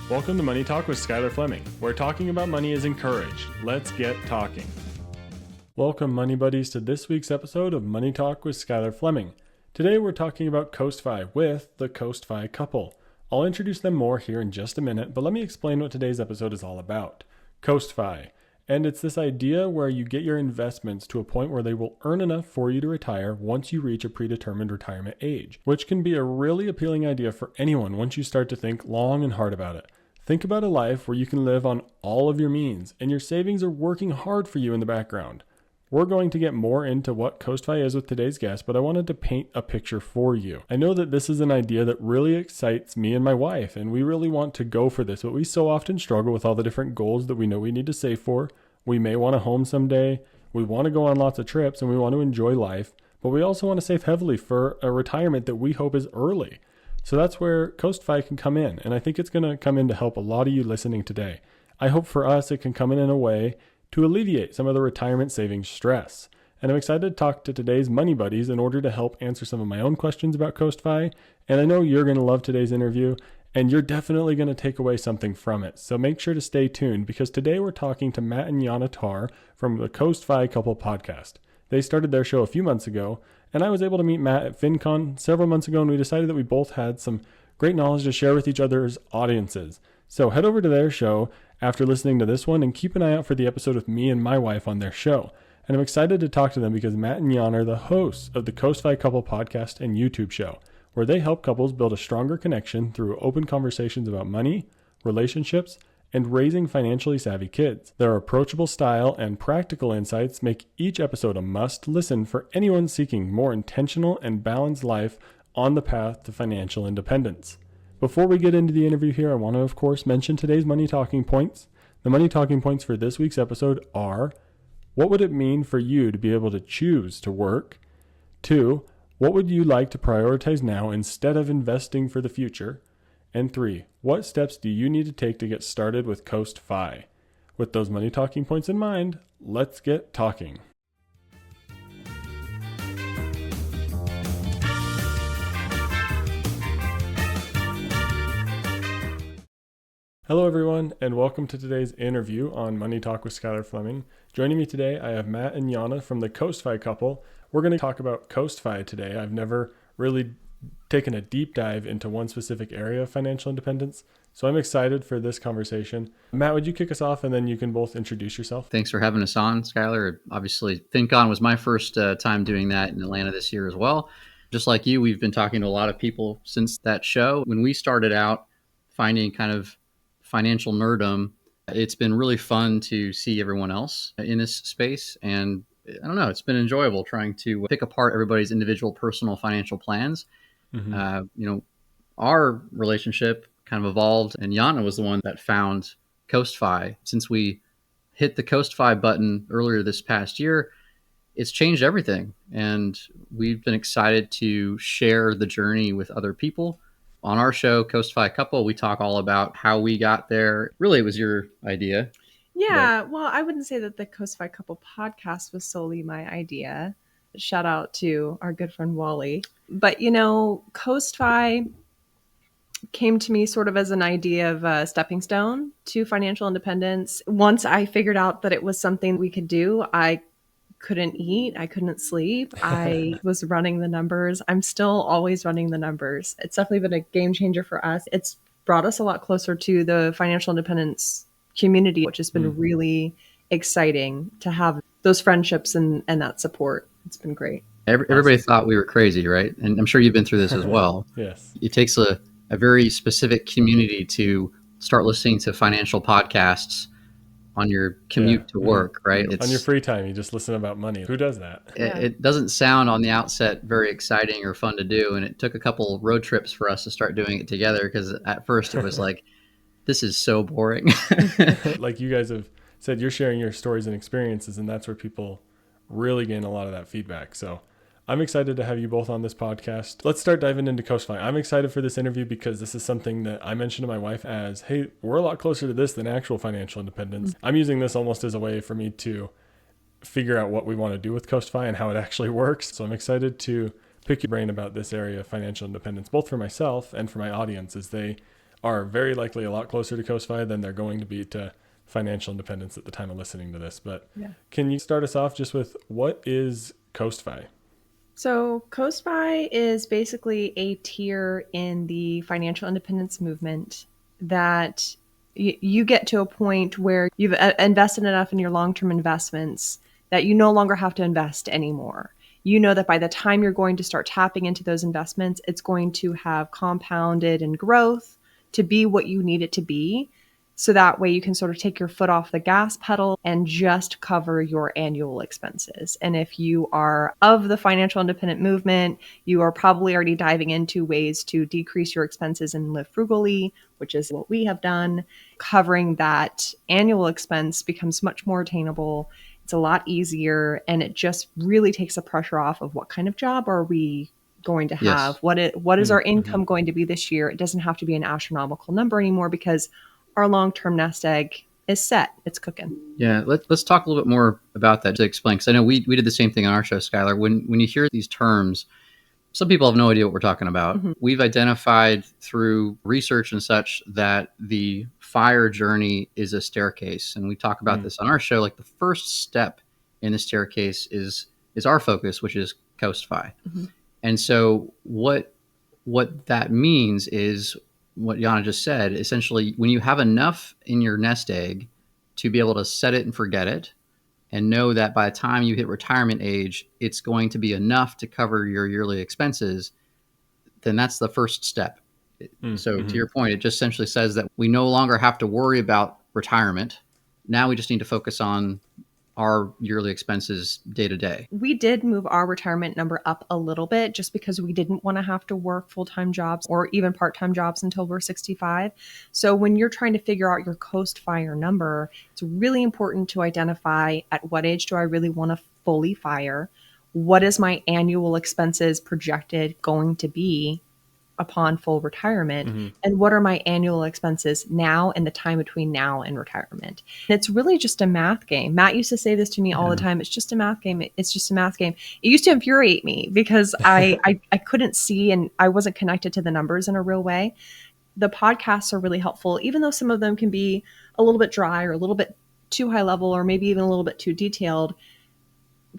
Welcome to Money Talk with Skyler Fleming, where talking about money is encouraged. Let's get talking. Welcome, Money Buddies, to this week's episode of Money Talk with Skyler Fleming. Today we're talking about CoastFI with the CoastFI couple. I'll introduce them more here in just a minute, but let me explain what today's episode is all about. CoastFI. And it's this idea where you get your investments to a point where they will earn enough for you to retire once you reach a predetermined retirement age, which can be a really appealing idea for anyone once you start to think long and hard about it. Think about a life where you can live on all of your means and your savings are working hard for you in the background. We're going to get more into what CoastFI is with today's guest, but I wanted to paint a picture for you. I know that this is an idea that really excites me and my wife, and we really want to go for this, but we so often struggle with all the different goals that we know we need to save for. We may want a home someday, we want to go on lots of trips, and we want to enjoy life, but we also want to save heavily for a retirement that we hope is early. So that's where CoastFI can come in, and I think it's going to come in to help a lot of you listening today. I hope for us it can come in a way to alleviate some of the retirement savings stress. And I'm excited to talk to today's Money Buddies in order to help answer some of my own questions about CoastFI. And I know you're going to love today's interview, and you're definitely going to take away something from it. So make sure to stay tuned, because today we're talking to Matt and Yana from the CoastFI Couple podcast. They started their show a few months ago, and I was able to meet Matt at FinCon several months ago, and we decided that we both had some great knowledge to share with each other's audiences. So head over to their show after listening to this one and keep an eye out for the episode with me and my wife on their show. And I'm excited to talk to them because Matt and Yana are the hosts of the CoastFI Couple podcast and YouTube show, where they help couples build a stronger connection through open conversations about money, relationships, and raising financially savvy kids. Their approachable style and practical insights make each episode a must listen for anyone seeking more intentional and balanced life on the path to financial independence. Before we get into the interview here, I want to, of course, mention today's money talking points. The money talking points for this week's episode are: what would it mean for you to be able to choose to work? 2, what would you like to prioritize now instead of investing for the future? And 3, what steps do you need to take to get started with CoastFI? With those money talking points in mind, let's get talking. Hello everyone, and welcome to today's interview on Money Talk with Skyler Fleming. Joining me today, I have Matt and Yana from the CoastFI couple. We're going to talk about CoastFI today. I've never really taken a deep dive into one specific area of financial independence, so I'm excited for this conversation. Matt, would you kick us off, and then you can both introduce yourself? Thanks for having us on, Skyler. Obviously, FinCon was my first time doing that in Atlanta this year as well. Just like you, we've been talking to a lot of people since that show. When we started out finding kind of financial nerdom, it's been really fun to see everyone else in this space. And I don't know, it's been enjoyable trying to pick apart everybody's individual personal financial plans. Mm-hmm. Our relationship kind of evolved, and Yana was the one that found CoastFI. Since we hit the CoastFI button earlier this past year, it's changed everything. And we've been excited to share the journey with other people. On our show, CoastFI Couple, we talk all about how we got there. Really, it was your idea. Yeah, well, I wouldn't say that the CoastFI Couple podcast was solely my idea. Shout out to our good friend Wally. But, CoastFI came to me sort of as an idea of a stepping stone to financial independence. Once I figured out that it was something we could do, I couldn't eat. I couldn't sleep. I was running the numbers. I'm still always running the numbers. It's definitely been a game changer for us. It's brought us a lot closer to the financial independence community, which has been really exciting to have those friendships and that support. It's been great. Everybody thought we were crazy, right? And I'm sure you've been through this as well. Yes. It takes a very specific community to start listening to financial podcasts on your commute to work, right? It's, on your free time, you just listen about money. Who does that? It doesn't sound on the outset very exciting or fun to do. And it took a couple road trips for us to start doing it together, because at first it was like, this is so boring. Like you guys have said, you're sharing your stories and experiences, and that's where people really gain a lot of that feedback. So I'm excited to have you both on this podcast. Let's start diving into CoastFI. I'm excited for this interview because this is something that I mentioned to my wife as, hey, we're a lot closer to this than actual financial independence. I'm using this almost as a way for me to figure out what we want to do with CoastFI and how it actually works. So I'm excited to pick your brain about this area of financial independence, both for myself and for my audience, as they are very likely a lot closer to CoastFI than they're going to be to financial independence at the time of listening to this. But can you start us off just with what is CoastFI? So CoastFI is basically a tier in the financial independence movement that you get to a point where you've invested enough in your long-term investments that you no longer have to invest anymore. You know that by the time you're going to start tapping into those investments, it's going to have compounded in growth to be what you need it to be. So that way you can sort of take your foot off the gas pedal and just cover your annual expenses. And if you are of the financial independent movement, you are probably already diving into ways to decrease your expenses and live frugally, which is what we have done. Covering that annual expense becomes much more attainable. It's a lot easier, and it just really takes the pressure off of what kind of job are we going to have? Yes. What is our income going to be this year? It doesn't have to be an astronomical number anymore because our long-term nest egg is set. It's cooking. Yeah, let's talk a little bit more about that to explain, because I know we did the same thing on our show, Skyler. When you hear these terms, some people have no idea what we're talking about. Mm-hmm. We've identified through research and such that the FIRE journey is a staircase, and we talk about this on our show. Like the first step in the staircase is our focus, which is CoastFI. Mm-hmm. And so what that means is what Yana just said. Essentially, when you have enough in your nest egg to be able to set it and forget it, and know that by the time you hit retirement age, it's going to be enough to cover your yearly expenses, then that's the first step. So to your point, it just essentially says that we no longer have to worry about retirement. Now we just need to focus on our yearly expenses day to day. We did move our retirement number up a little bit just because we didn't want to have to work full-time jobs or even part-time jobs until we're 65. So when you're trying to figure out your CoastFire number, it's really important to identify at what age do I really want to fully fire? What is my annual expenses projected going to be upon full retirement, and what are my annual expenses now and the time between now and retirement. And it's really just a math game. Matt used to say this to me all the time. It's just a math game. It's just a math game. It used to infuriate me because I couldn't see and I wasn't connected to the numbers in a real way. The podcasts are really helpful, even though some of them can be a little bit dry or a little bit too high level or maybe even a little bit too detailed.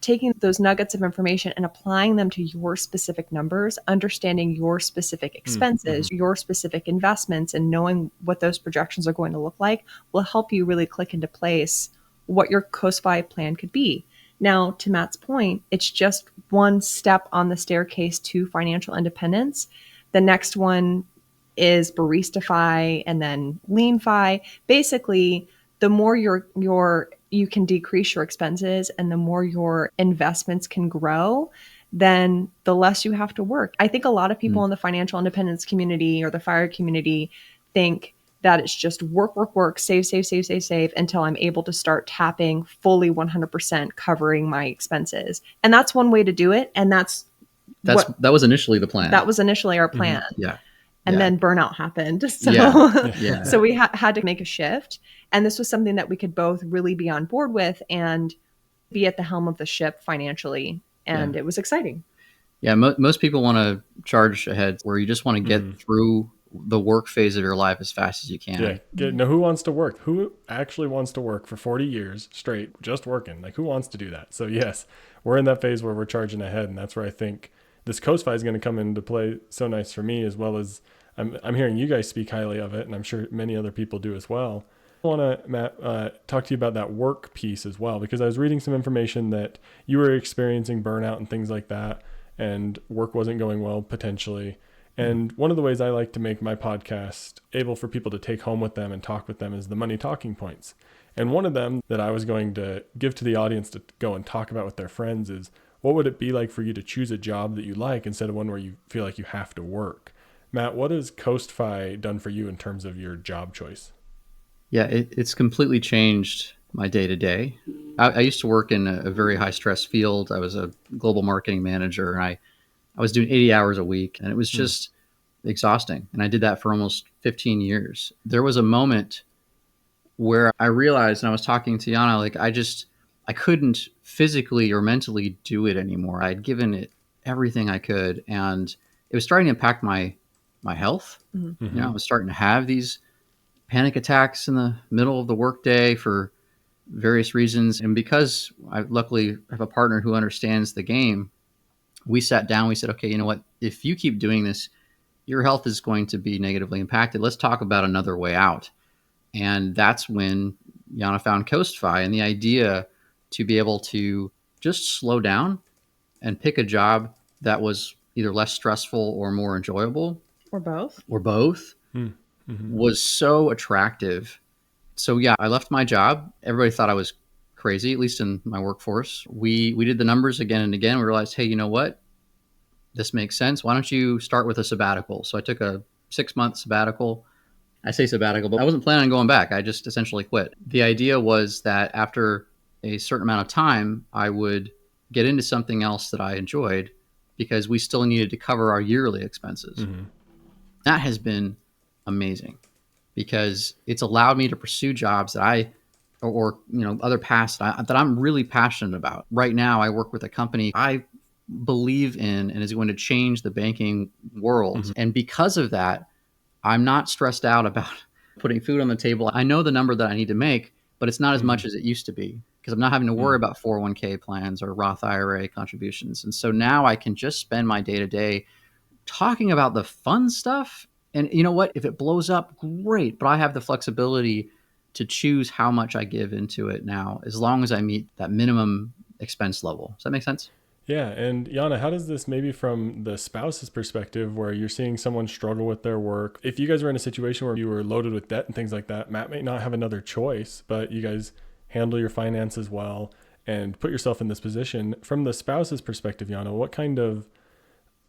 Taking those nuggets of information and applying them to your specific numbers, understanding your specific expenses, your specific investments, and knowing what those projections are going to look like will help you really click into place what your CoastFI plan could be. Now, to Matt's point, it's just one step on the staircase to financial independence. The next one is BaristaFi and then LeanFi. Basically, the more you can decrease your expenses and the more your investments can grow, then the less you have to work. I think a lot of people in the financial independence community or the FIRE community think that it's just work, save until I'm able to start tapping fully 100% covering my expenses. And that's one way to do it. And that was initially the plan. That was initially our plan. Yeah. And then burnout happened. So, so we had to make a shift. And this was something that we could both really be on board with and be at the helm of the ship financially. And it was exciting. Yeah. Most people want to charge ahead where you just want to get through the work phase of your life as fast as you can. Yeah. Now, who wants to work? Who actually wants to work for 40 years straight, just working? Like, who wants to do that? So yes, we're in that phase where we're charging ahead. And that's where I think this CoastFI is going to come into play so nice for me, as well as I'm hearing you guys speak highly of it, and I'm sure many other people do as well. I want to, Matt, talk to you about that work piece as well, because I was reading some information that you were experiencing burnout and things like that, and work wasn't going well potentially. And one of the ways I like to make my podcast able for people to take home with them and talk with them is the money talking points. And one of them that I was going to give to the audience to go and talk about with their friends is, what would it be like for you to choose a job that you like instead of one where you feel like you have to work? Matt, what has CoastFI done for you in terms of your job choice? Yeah, it's completely changed my day-to-day. I used to work in a very high-stress field. I was a global marketing manager, and I was doing 80 hours a week, and it was just exhausting. And I did that for almost 15 years. There was a moment where I realized, and I was talking to Yana, like I couldn't physically or mentally do it anymore. I had given it everything I could, and it was starting to impact my my health. Mhm. I was starting to have these panic attacks in the middle of the workday for various reasons. And because I luckily have a partner who understands the game, we sat down, we said, okay, you know what? If you keep doing this, your health is going to be negatively impacted. Let's talk about another way out. And that's when Yana found CoastFI and the idea to be able to just slow down and pick a job that was either less stressful or more enjoyable Or both. Mm-hmm. was so attractive. So yeah, I left my job. Everybody thought I was crazy, at least in my workforce. We did the numbers again and again. We realized, hey, you know what? This makes sense. Why don't you start with a sabbatical? So I took a 6-month sabbatical. I say sabbatical, but I wasn't planning on going back. I just essentially quit. The idea was that after a certain amount of time, I would get into something else that I enjoyed because we still needed to cover our yearly expenses. Mm-hmm. That has been amazing because it's allowed me to pursue jobs that or other paths that I'm really passionate about. Right now, I work with a company I believe in and is going to change the banking world. Mm-hmm. And because of that, I'm not stressed out about putting food on the table. I know the number that I need to make, but it's not as much as it used to be because I'm not having to worry about 401k plans or Roth IRA contributions. And so now I can just spend my day to day talking about the fun stuff. And you know what? If it blows up, great. But I have the flexibility to choose how much I give into it now, as long as I meet that minimum expense level. Does that make sense? Yeah. And Yana, how does this, maybe from the spouse's perspective, where you're seeing someone struggle with their work, if you guys were in a situation where you were loaded with debt and things like that, Matt may not have another choice, but you guys handle your finances well and put yourself in this position. From the spouse's perspective, Yana, what kind of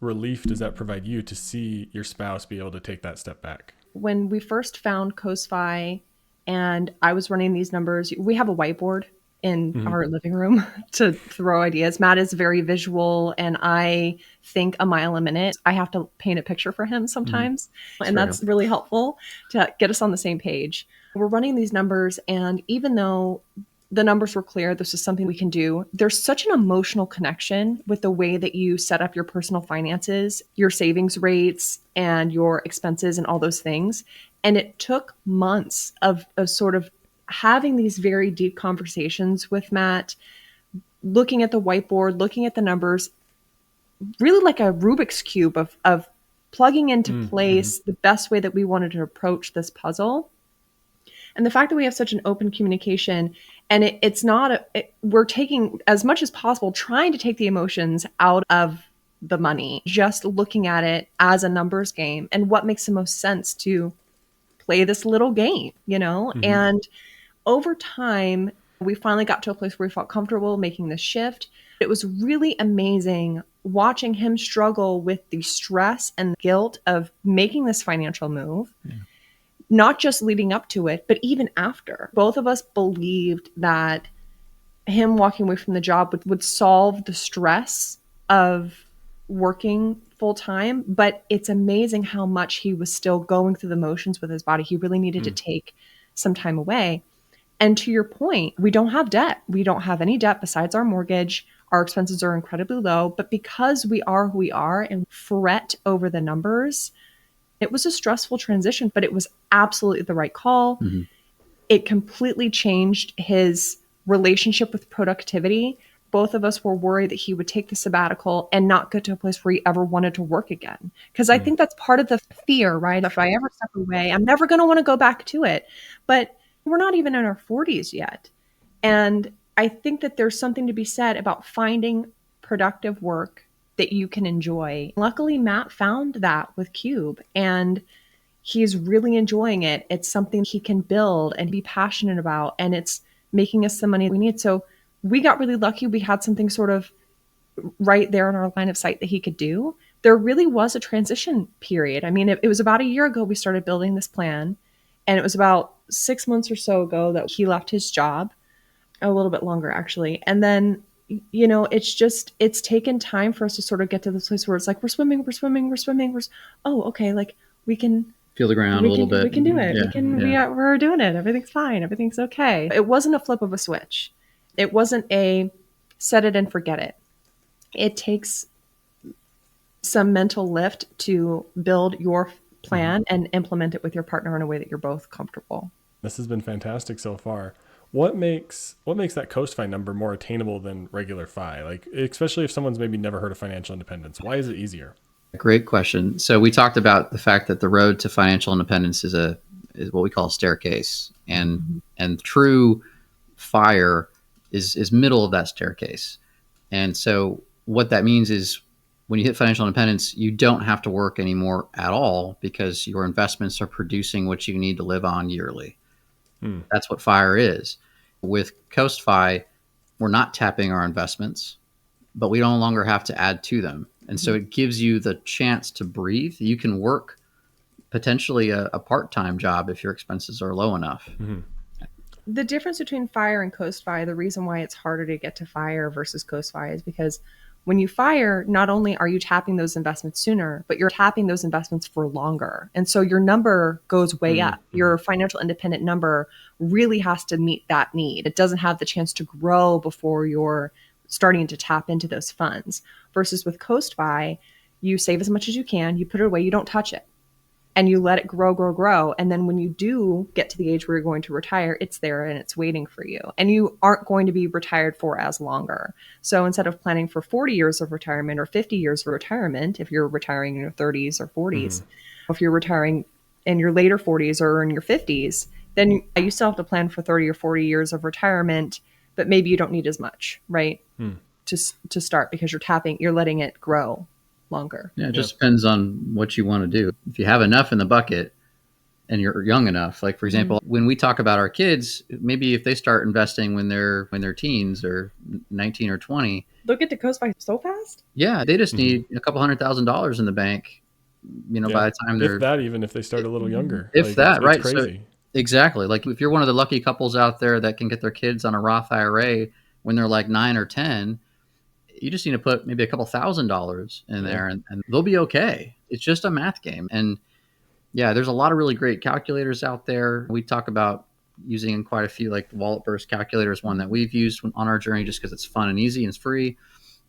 relief does that provide you to see your spouse be able to take that step back? When we first found CoastFI and I was running these numbers, we have a whiteboard in our living room to throw ideas. Matt is very visual and I think a mile a minute. I have to paint a picture for him sometimes. And that's really helpful to get us on the same page. We're running these numbers, and even though the numbers were clear, this is something we can do, there's such an emotional connection with the way that you set up your personal finances, your savings rates, and your expenses and all those things. And it took months of sort of having these very deep conversations with Matt, looking at the whiteboard, looking at the numbers, really like a Rubik's Cube of plugging into place the best way that we wanted to approach this puzzle. And the fact that we have such an open communication, and it's not, we're taking as much as possible, trying to take the emotions out of the money, just looking at it as a numbers game and what makes the most sense to play this little game, And over time, we finally got to a place where we felt comfortable making this shift. It was really amazing watching him struggle with the stress and guilt of making this financial move. Yeah. Not just leading up to it, but even after. Both of us believed that him walking away from the job would solve the stress of working full time. But it's amazing how much he was still going through the motions with his body. He really needed to take some time away. And to your point, we don't have debt. We don't have any debt besides our mortgage. Our expenses are incredibly low. But because we are who we are and fret over the numbers, it was a stressful transition, but it was absolutely the right call. It completely changed his relationship with productivity. Both of us were worried that he would take the sabbatical and not get to a place where he ever wanted to work again. Because I think that's part of the fear, right? If I ever step away, I'm never going to want to go back to it. But we're not even in our 40s yet. And I think that there's something to be said about finding productive work that you can enjoy. Luckily, Matt found that with Cube, and he's really enjoying it. It's something he can build and be passionate about, and it's making us the money we need. So we got really lucky. We had something sort of right there in our line of sight that he could do. There really was a transition period. I mean, it was about a year ago we started building this plan, and it was about 6 months or so ago that he left his job, a little bit longer actually. And then it's taken time for us to sort of get to this place where it's like, we're swimming. Oh, okay. Like we can feel the ground a little bit. We can do it. Yeah. We're doing it. Everything's fine. Everything's okay. It wasn't a flip of a switch. It wasn't a set it and forget it. It takes some mental lift to build your plan and implement it with your partner in a way that you're both comfortable. This has been fantastic so far. What makes that CoastFI number more attainable than regular FI? Like, especially if someone's maybe never heard of financial independence, why is it easier? Great question. So we talked about the fact that the road to financial independence is what we call a staircase, and true fire is middle of that staircase. And so what that means is when you hit financial independence, you don't have to work anymore at all because your investments are producing what you need to live on yearly. That's what fire is. With CoastFI, we're not tapping our investments, but we no longer have to add to them. And so it gives you the chance to breathe. You can work potentially a part-time job if your expenses are low enough. The difference between fire and CoastFI, the reason why it's harder to get to fire versus CoastFI is because when you fire, not only are you tapping those investments sooner, but you're tapping those investments for longer. And so your number goes way up. Your financial independent number really has to meet that need. It doesn't have the chance to grow before you're starting to tap into those funds. Versus with CoastFI, you save as much as you can, you put it away, you don't touch it. And you let it grow. And then when you do get to the age where you're going to retire, it's there and it's waiting for you. And you aren't going to be retired for as longer. So instead of planning for 40 years of retirement or 50 years of retirement, if you're retiring in your 30s or 40s, if you're retiring in your later 40s or in your 50s, then you still have to plan for 30 or 40 years of retirement, but maybe you don't need as much, right? To start because you're letting it grow longer. Yeah, it just depends on what you want to do. If you have enough in the bucket and you're young enough, like for example, when we talk about our kids, maybe if they start investing when they're teens or 19 or 20, they'll get to CoastFI so fast. Yeah, they just need a couple $100,000 in the bank, by the time they're... If that, even if they start a little younger. If that, right. It's crazy. So, exactly. Like if you're one of the lucky couples out there that can get their kids on a Roth IRA when they're like 9 or 10, you just need to put maybe a couple $1,000s in there and they'll be okay. It's just a math game. And yeah, there's a lot of really great calculators out there. We talk about using quite a few, like the Wallet Burst calculator is one that we've used on our journey just because it's fun and easy and it's free.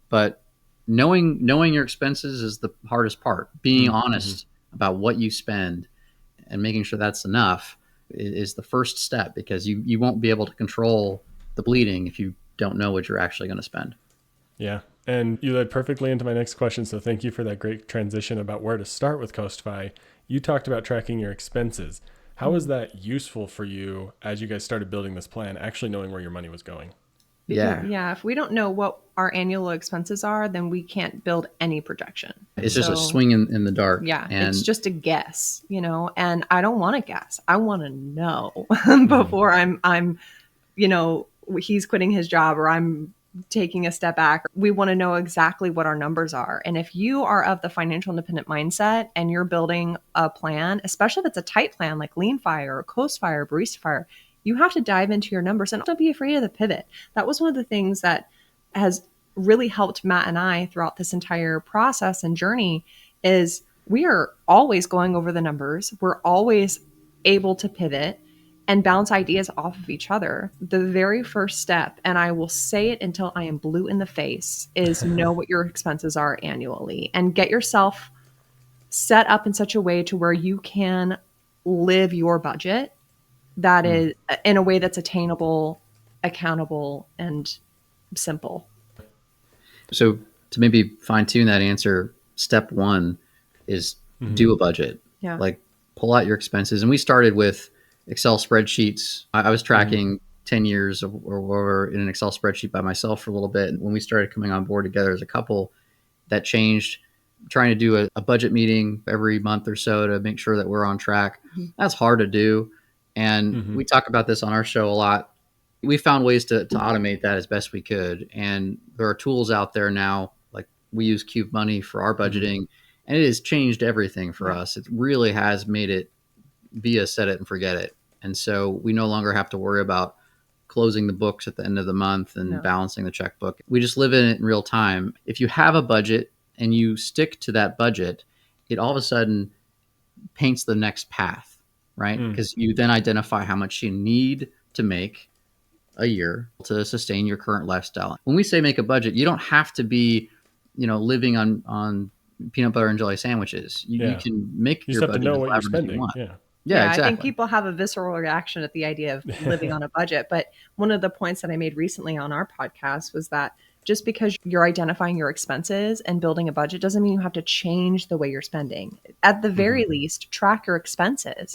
But knowing your expenses is the hardest part. Being honest about what you spend and making sure that's enough is the first step, because you won't be able to control the bleeding if you don't know what you're actually going to spend. Yeah. And you led perfectly into my next question. So thank you for that great transition about where to start with CoastFI. You talked about tracking your expenses. How is that useful for you as you guys started building this plan, actually knowing where your money was going? Yeah. If we don't know what our annual expenses are, then we can't build any projection. It's just a swing in the dark. Yeah. And it's just a guess, and I don't want to guess. I want to know before I'm, he's quitting his job or I'm taking a step back. We want to know exactly what our numbers are. And if you are of the financial independent mindset and you're building a plan, especially if it's a tight plan like Lean Fire or CoastFI or Barista Fire, you have to dive into your numbers and don't be afraid of the pivot. That was one of the things that has really helped Matt and I throughout this entire process and journey is we are always going over the numbers. We're always able to pivot and bounce ideas off of each other. The very first step, and I will say it until I am blue in the face, is know what your expenses are annually and get yourself set up in such a way to where you can live your budget that is in a way that's attainable, accountable, and simple. So to maybe fine tune that answer, step one is do a budget. Yeah. Like pull out your expenses. And we started with Excel spreadsheets. I was tracking 10 years or in an Excel spreadsheet by myself for a little bit. And when we started coming on board together as a couple, that changed. Trying to do a budget meeting every month or so to make sure that we're on track. That's hard to do. And we talk about this on our show a lot. We found ways to automate that as best we could. And there are tools out there now, like we use Cube Money for our budgeting, and it has changed everything for us. It really has made it be a set it and forget it. And so we no longer have to worry about closing the books at the end of the month and balancing the checkbook. We just live in it in real time. If you have a budget and you stick to that budget, it all of a sudden paints the next path, right? Because you then identify how much you need to make a year to sustain your current lifestyle. When we say make a budget, you don't have to be, living on peanut butter and jelly sandwiches. You can make You your just have to budget know as what you're elaborate as you spending. want. Yeah. Yeah, I think exactly. people have a visceral reaction at the idea of living on a budget. But one of the points that I made recently on our podcast was that just because you're identifying your expenses and building a budget doesn't mean you have to change the way you're spending. At the very least, track your expenses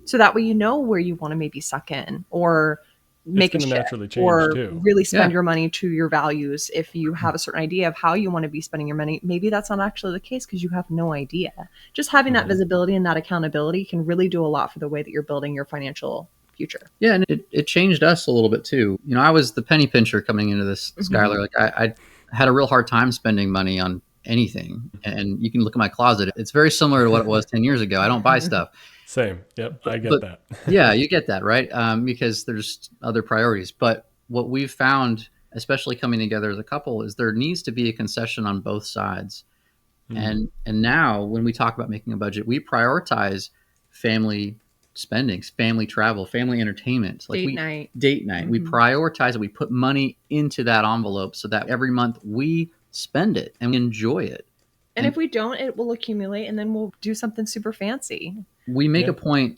so that way you know where you want to maybe suck in or make a gonna shift naturally change or too. really spend Yeah. your money to your values. If you have a certain idea of how you want to be spending your money, maybe that's not actually the case because you have no idea. Just having that visibility and that accountability can really do a lot for the way that you're building your financial future. Yeah, and it changed us a little bit too. You know, I was the penny pincher coming into this, Skyler. Like I had a real hard time spending money on anything. And you can look at my closet. It's very similar to what it was 10 years ago. I don't buy stuff. Same. Yep. I get But that. yeah, you get that, right? Because there's other priorities. But what we've found, especially coming together as a couple, is there needs to be a concession on both sides. And now when we talk about making a budget, we prioritize family spendings, family travel, family entertainment, like date night. We prioritize it. We put money into that envelope so that every month we spend it and we enjoy it. And if we don't, it will accumulate and then we'll do something super fancy. We make a point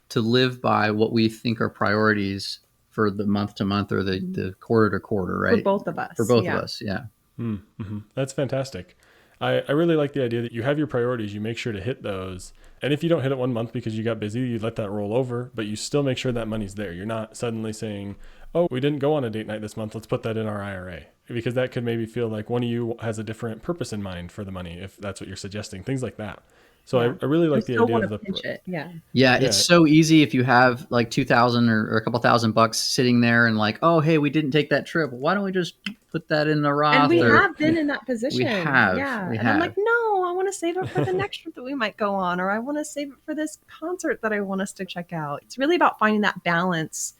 to live by what we think are priorities for the month to month or the quarter to quarter, right? For both of us. For both of us, yeah. That's fantastic. I really like the idea that you have your priorities, you make sure to hit those. And if you don't hit it one month because you got busy, you let that roll over, but you still make sure that money's there. You're not suddenly saying, oh, we didn't go on a date night this month, let's put that in our IRA. Because that could maybe feel like one of you has a different purpose in mind for the money, if that's what you're suggesting, things like that. So I really like the idea of the Yeah, it's so easy if you have like 2,000 or a couple $1,000 sitting there and like, oh, hey, we didn't take that trip. Why don't we just put that in the Roth? And we have been in that position. We have. I'm like, no, I want to save it for the next trip that we might go on, or I want to save it for this concert that I want us to check out. It's really about finding that balance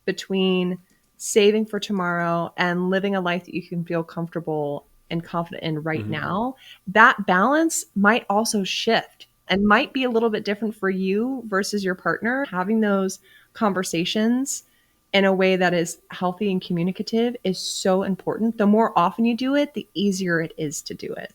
between saving for tomorrow and living a life that you can feel comfortable and confident in right now. That balance might also shift and might be a little bit different for you versus your partner. Having those conversations in a way that is healthy and communicative is so important. The more often you do it, the easier it is to do it.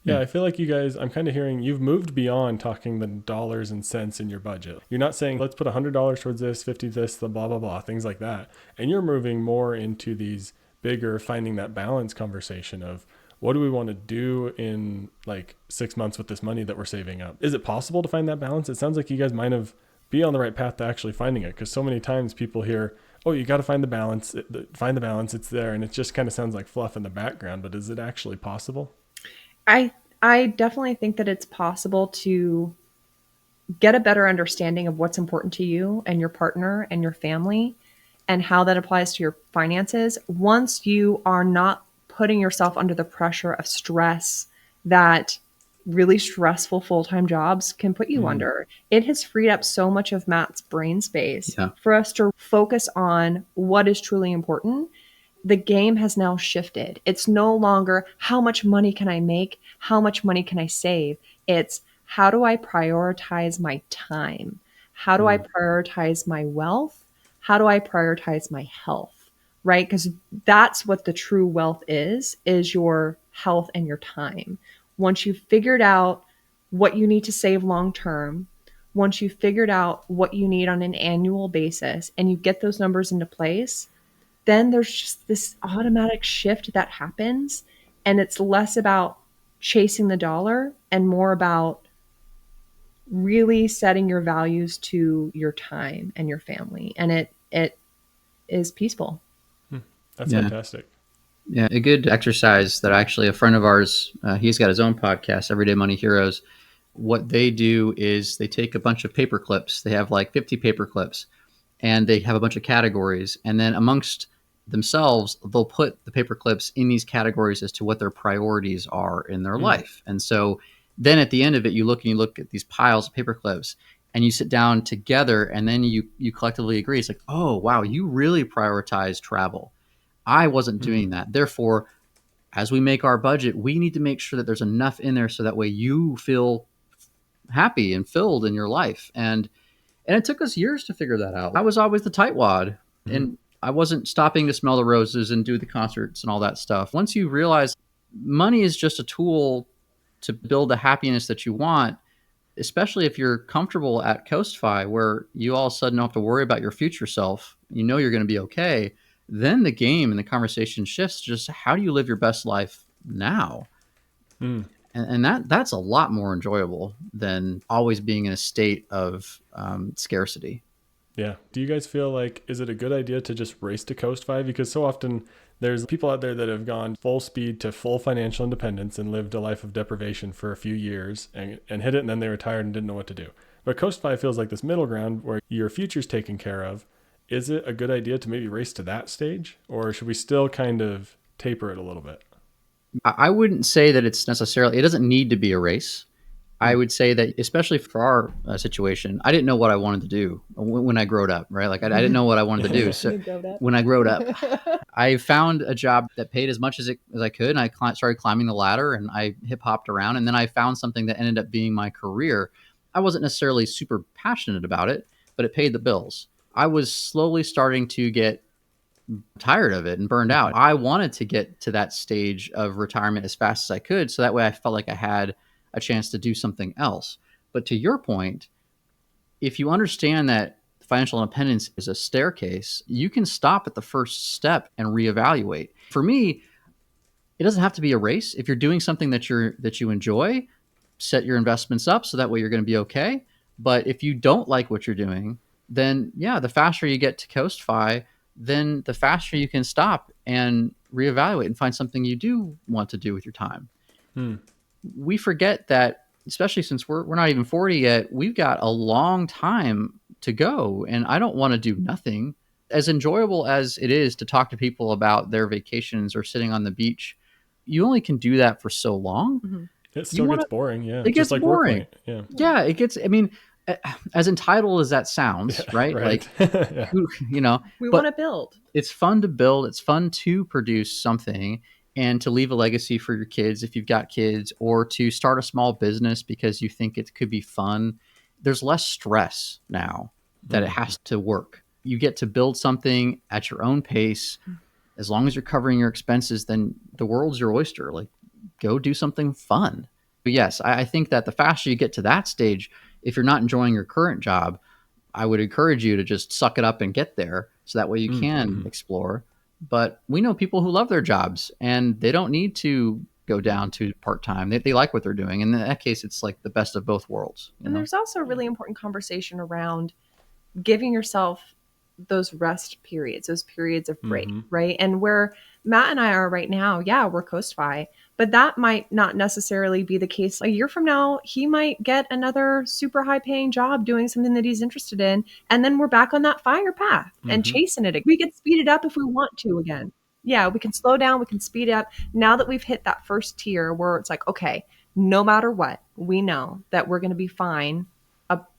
Yeah, I feel like you guys, I'm kind of hearing you've moved beyond talking the dollars and cents in your budget. You're not saying, let's put $100 towards this, 50 this, the blah, blah, blah, things like that. And you're moving more into these bigger, finding that balance conversation of what do we want to do in like 6 months with this money that we're saving up? Is it possible to find that balance? It sounds like you guys might have be on the right path to actually finding it, because so many times people hear, oh, you got to find the balance, it's there. And it just kind of sounds like fluff in the background, but is it actually possible? I definitely think that it's possible to get a better understanding of what's important to you and your partner and your family and how that applies to your finances once you are not putting yourself under the pressure of stress that really stressful full-time jobs can put you under. It has freed up so much of Matt's brain space for us to focus on what is truly important. The game has now shifted. It's no longer how much money can I make? How much money can I save? It's how do I prioritize my time? How do I prioritize my wealth? How do I prioritize my health? Right? Because that's what the true wealth is your health and your time. Once you've figured out what you need to save long term, once you've figured out what you need on an annual basis, and you get those numbers into place, then there's just this automatic shift that happens. And it's less about chasing the dollar and more about really setting your values to your time and your family. And it is peaceful. That's fantastic. Yeah, a good exercise that actually a friend of ours, he's got his own podcast, Everyday Money Heroes. What they do is they take a bunch of paper clips. They have like 50 paper clips, and they have a bunch of categories. And then amongst themselves, they'll put the paper clips in these categories as to what their priorities are in their life. And so then at the end of it, you look at these piles of paper clips and you sit down together, and then you collectively agree. It's like, oh, wow, you really prioritize travel. I wasn't doing that. Therefore, as we make our budget, we need to make sure that there's enough in there so that way you feel happy and filled in your life. And it took us years to figure that out. I was always the tightwad, and I wasn't stopping to smell the roses and do the concerts and all that stuff. Once you realize money is just a tool to build the happiness that you want, especially if you're comfortable at CoastFI, where you all of a sudden don't have to worry about your future self, you know you're going to be okay, then the game and the conversation shifts to just how do you live your best life now? Hmm. And that's a lot more enjoyable than always being in a state of scarcity. Yeah. Do you guys feel like, is it a good idea to just race to CoastFi? Because so often there's people out there that have gone full speed to full financial independence and lived a life of deprivation for a few years and hit it, and then they retired and didn't know what to do. But CoastFi feels like this middle ground where your future's taken care of. Is it a good idea to maybe race to that stage, or should we still kind of taper it a little bit? I wouldn't say that it's necessarily, it doesn't need to be a race. I would say that, especially for our situation, I didn't know what I wanted to do when I growed up, right? Like I didn't know what I wanted to do. So when I growed up, I found a job that paid as much as I could. And I started climbing the ladder and I hip hopped around. And then I found something that ended up being my career. I wasn't necessarily super passionate about it, but it paid the bills. I was slowly starting to get tired of it and burned out. I wanted to get to that stage of retirement as fast as I could. So that way I felt like I had a chance to do something else. But to your point, if you understand that financial independence is a staircase, you can stop at the first step and reevaluate. For me, it doesn't have to be a race. If you're doing something that you enjoy, set your investments up so that way you're going to be okay. But if you don't like what you're doing, then yeah, the faster you get to CoastFi, then the faster you can stop and reevaluate and find something you do want to do with your time. We forget that, especially since we're not even 40 yet, we've got a long time to go. And I don't want to do nothing. As enjoyable as it is to talk to people about their vacations or sitting on the beach, you only can do that for so long. Mm-hmm. It still gets boring. Yeah. It gets like boring. Yeah. Yeah. It gets, I mean, as entitled as that sounds, Yeah, right? Right. Like, Yeah. We want to build. It's fun to build. It's fun to produce something and to leave a legacy for your kids if you've got kids, or to start a small business because you think it could be fun. There's less stress now that it has to work. You get to build something at your own pace. As long as you're covering your expenses, then the world's your oyster. Like, go do something fun. But yes, I think that the faster you get to that stage, if you're not enjoying your current job, I would encourage you to just suck it up and get there so that way you can explore. But we know people who love their jobs and they don't need to go down to part-time. They like what they're doing. And in that case, it's like the best of both worlds. And there's also a really important conversation around giving yourself those rest periods, those periods of break, right? And where Matt and I are right now, yeah, we're CoastFi, but that might not necessarily be the case. A year from now, he might get another super high paying job doing something that he's interested in. And then we're back on that fire path and chasing it. We can speed it up if we want to again. Yeah, we can slow down, we can speed up. Now that we've hit that first tier where it's like, okay, no matter what, we know that we're going to be fine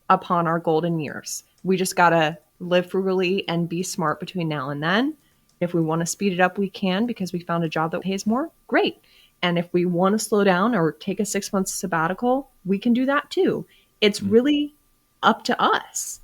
upon our golden years. We just got to live frugally and be smart between now and then. If we want to speed it up, we can, because we found a job that pays more. Great. And if we want to slow down or take a 6-month sabbatical, we can do that too. It's really up to us.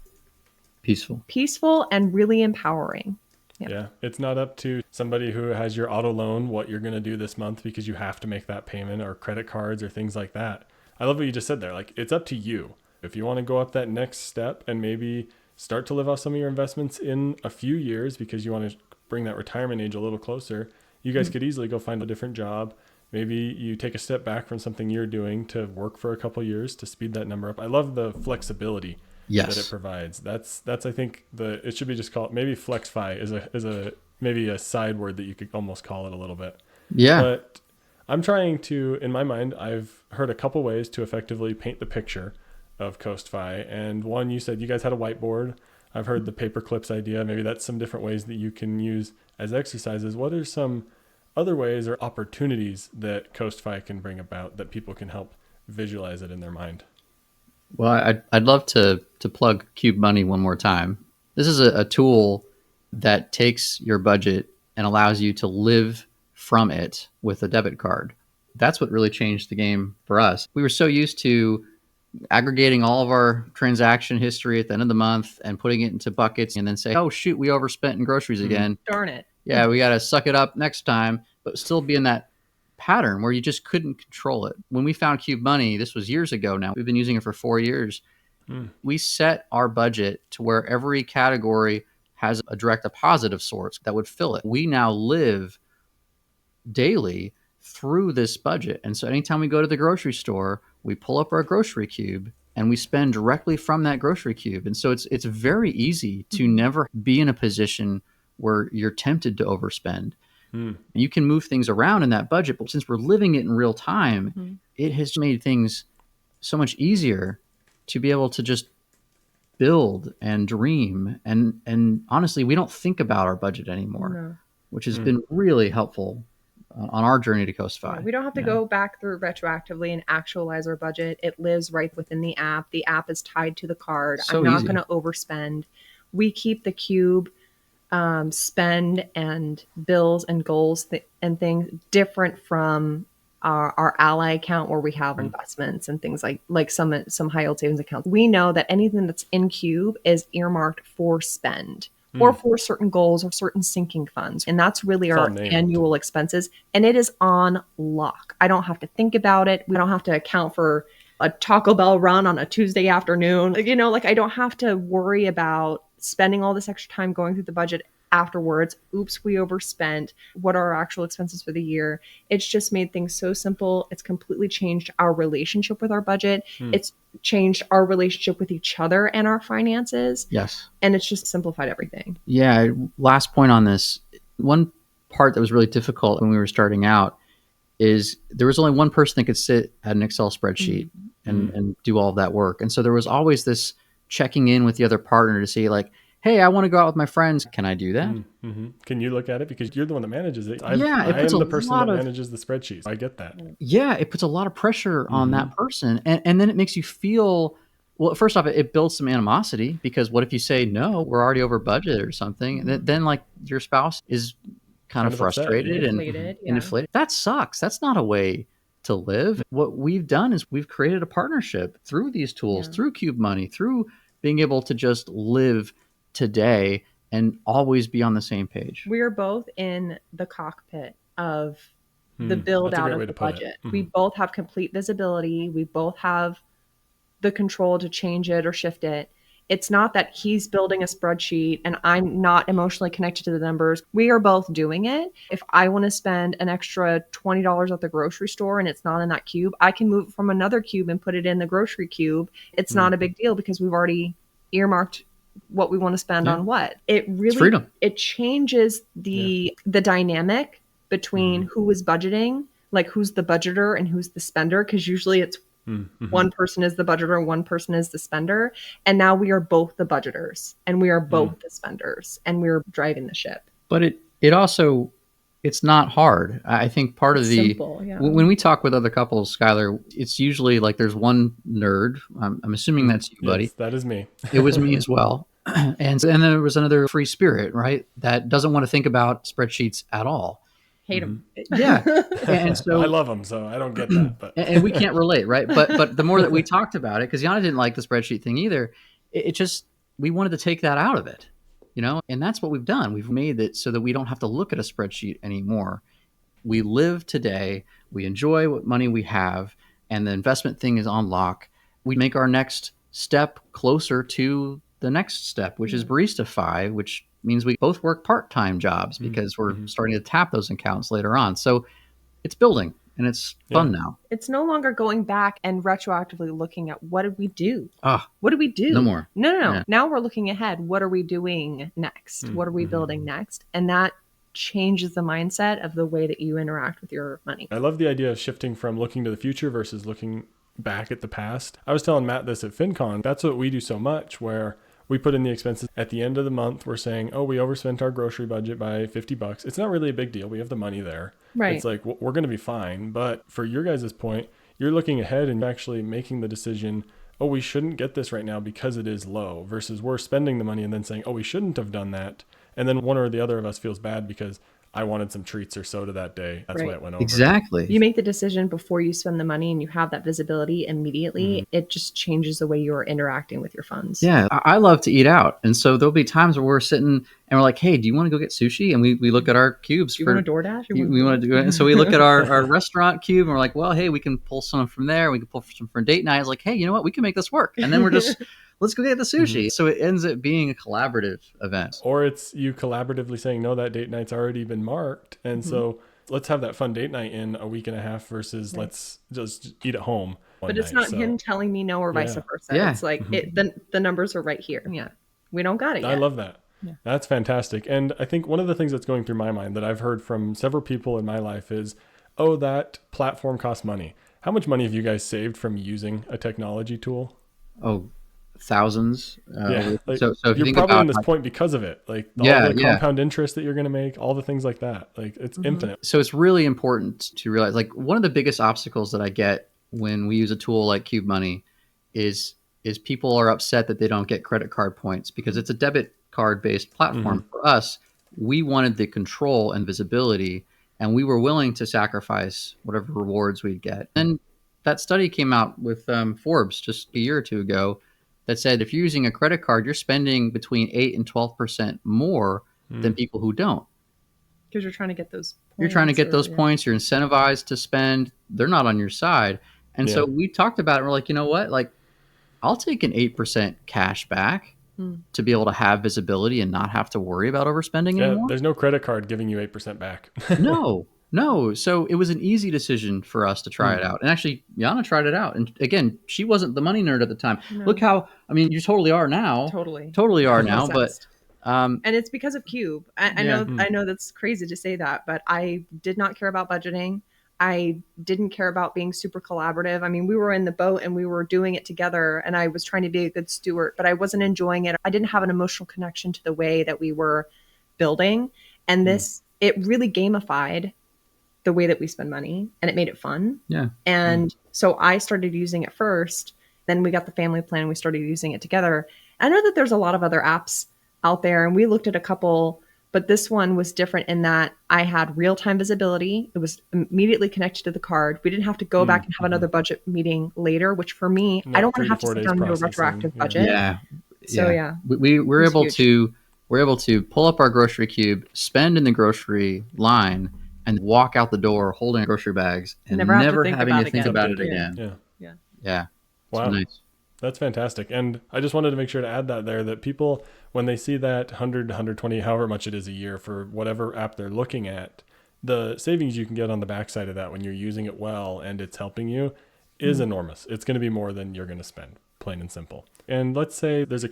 Peaceful and really empowering. Yep. Yeah. It's not up to somebody who has your auto loan what you're going to do this month because you have to make that payment, or credit cards or things like that. I love what you just said there. Like, it's up to you. If you want to go up that next step and maybe start to live off some of your investments in a few years because you want to bring that retirement age a little closer, you guys could easily go find a different job. Maybe you take a step back from something you're doing to work for a couple of years to speed that number up. I love the flexibility that it provides. That's I think it should be just called, maybe FlexFi is a maybe a side word that you could almost call it a little bit. Yeah. But I'm trying to, in my mind, I've heard a couple ways to effectively paint the picture of CoastFi. And one, you said you guys had a whiteboard. I've heard the paper clips idea. Maybe that's some different ways that you can use as exercises. What are some other ways or opportunities that CoastFi can bring about that people can help visualize it in their mind? Well, I'd love to plug Cube Money one more time. This is a tool that takes your budget and allows you to live from it with a debit card. That's what really changed the game for us. We were so used to aggregating all of our transaction history at the end of the month and putting it into buckets and then say, oh, shoot, we overspent in groceries again. Darn it. Yeah, we got to suck it up next time, but still be in that pattern where you just couldn't control it. When we found Cube Money, this was years ago now, we've been using it for 4 years. We set our budget to where every category has a direct deposit of sorts that would fill it. We now live daily through this budget. And so anytime we go to the grocery store, we pull up our grocery cube and we spend directly from that grocery cube. And so it's very easy to never be in a position where you're tempted to overspend. You can move things around in that budget, but since we're living it in real time, it has made things so much easier to be able to just build and dream. And honestly, we don't think about our budget anymore, which has been really helpful on our journey to CoastFI. Yeah, we don't have to go back through retroactively and actualize our budget. It lives right within the app. The app is tied to the card. So I'm not easy. going to overspend. We keep the cube spend and bills and goals and things different from our ally account where we have investments and things like some high yield savings accounts. We know that anything that's in Cube is earmarked for spend or for certain goals or certain sinking funds. And that's really our annual expenses. And it is on lock. I don't have to think about it. We don't have to account for a Taco Bell run on a Tuesday afternoon. I don't have to worry about spending all this extra time going through the budget afterwards. Oops, we overspent. What are our actual expenses for the year? It's just made things so simple. It's completely changed our relationship with our budget. It's changed our relationship with each other and our finances. Yes. And it's just simplified everything. Yeah. Last point on this. One part that was really difficult when we were starting out is there was only one person that could sit at an Excel spreadsheet and do all of that work. And so there was always this checking in with the other partner to see like, hey, I want to go out with my friends. Can I do that? Can you look at it? Because you're the one that manages it. I am the person that manages the spreadsheets. I get that. Yeah, it puts a lot of pressure on that person. And then it makes you feel, well, first off, it builds some animosity because what if you say, no, we're already over budget or something? And then like your spouse is kind of frustrated and inflated. That sucks. That's not a way to live. What we've done is we've created a partnership through these tools, through Cube Money, through being able to just live today and always be on the same page. We are both in the cockpit of the build out of the budget. We both have complete visibility. We both have the control to change it or shift it. It's not that he's building a spreadsheet and I'm not emotionally connected to the numbers. We are both doing it. If I want to spend an extra $20 at the grocery store and it's not in that cube, I can move it from another cube and put it in the grocery cube. It's not a big deal because we've already earmarked what we want to spend on what. It really, it changes the dynamic between who is budgeting, like who's the budgeter and who's the spender. Cause usually it's one person is the budgeter, one person is the spender. And now we are both the budgeters and we are both the spenders and we're driving the ship. But it also, it's not hard. I think part of the, simple, when we talk with other couples, Skyler, it's usually like there's one nerd. I'm assuming that's you, buddy. Yes, that is me. It was me as well. And then there was another free spirit, right? That doesn't want to think about spreadsheets at all. Hate them. Yeah. And so I love them, so I don't get that. But and we can't relate, right? But the more that we talked about it, because Yana didn't like the spreadsheet thing either, it just, we wanted to take that out of it, and that's what we've done. We've made it so that we don't have to look at a spreadsheet anymore. We live today, we enjoy what money we have, and the investment thing is on lock. We make our next step closer to the next step, which is BaristaFi, which means we both work part-time jobs because we're starting to tap those accounts later on. So it's building and it's fun now. It's no longer going back and retroactively looking at what did we do? What did we do? No more. No. Yeah. Now we're looking ahead. What are we doing next? What are we building next? And that changes the mindset of the way that you interact with your money. I love the idea of shifting from looking to the future versus looking back at the past. I was telling Matt this at FinCon. That's what we do so much, where we put in the expenses at the end of the month. We're saying, oh, we overspent our grocery budget by $50. It's not really a big deal. We have the money there. Right. It's like, we're going to be fine. But for your guys' point, you're looking ahead and actually making the decision, oh, we shouldn't get this right now because it is low, versus we're spending the money and then saying, oh, we shouldn't have done that. And then one or the other of us feels bad because, I wanted some treats or soda that day. That's why Right. it went over. Exactly. You make the decision before you spend the money and you have that visibility immediately. It just changes the way you're interacting with your funds. Yeah, I love to eat out. And so there'll be times where we're sitting and we're like, hey, do you want to go get sushi? And we look at our cubes. Do you want a DoorDash? We want to do it. And so we look at our restaurant cube and we're like, well, hey, we can pull some from there. We can pull some for date night. It's like, hey, you know what? We can make this work. And then we're just, let's go get the sushi. So it ends up being a collaborative event. Or it's you collaboratively saying, no, that date night's already been marked. And so let's have that fun date night in a week and a half versus let's just eat at home. But it's not him telling me no or vice versa. Yeah. It's like the numbers are right here. Yeah. We don't got it yet. I love that. Yeah. That's fantastic. And I think one of the things that's going through my mind that I've heard from several people in my life is, oh, that platform costs money. How much money have you guys saved from using a technology tool? Oh, thousands. Like, so if you you're think probably about on this point because of it. Like all the compound interest that you're going to make, all the things like that. Like it's infinite. So it's really important to realize, like, one of the biggest obstacles that I get when we use a tool like Cube Money is people are upset that they don't get credit card points because it's a debit card based platform. For us, we wanted the control and visibility, and we were willing to sacrifice whatever rewards we'd get. And that study came out with Forbes just a year or two ago that said if you're using a credit card, you're spending between 8 and 12% more than people who don't. Because you're trying to get those points. You're trying to get those points. You're incentivized to spend. They're not on your side. And so we talked about it. We're like, you know what? Like, I'll take an 8% cash back to be able to have visibility and not have to worry about overspending anymore. There's no credit card giving you 8% back. No. So it was an easy decision for us to try it out. And actually, Yana tried it out. And again, she wasn't the money nerd at the time. No. Look how, I mean, you totally are now. Totally are now. But and it's because of Cube. I know that's crazy to say that, but I did not care about budgeting. I didn't care about being super collaborative. I mean, we were in the boat and we were doing it together and I was trying to be a good steward, but I wasn't enjoying it. I didn't have an emotional connection to the way that we were building. And it really gamified the way that we spend money and it made it fun. Yeah. And so I started using it first. Then we got the family plan and we started using it together. I know that there's a lot of other apps out there and we looked at a couple, but this one was different in that I had real-time visibility. It was immediately connected to the card. We didn't have to go back and have another budget meeting later, which for me, I don't want to have to sit down and do a retroactive budget. Yeah. So we're able to pull up our grocery cube, spend in the grocery line, and walk out the door holding grocery bags and never having to think about it again. Yeah. Wow. So nice. That's fantastic. And I just wanted to make sure to add that there, that people, when they see that 100, 120, however much it is a year for whatever app they're looking at, the savings you can get on the backside of that when you're using it well and it's helping you is enormous. It's going to be more than you're going to spend, plain and simple. And let's say there's a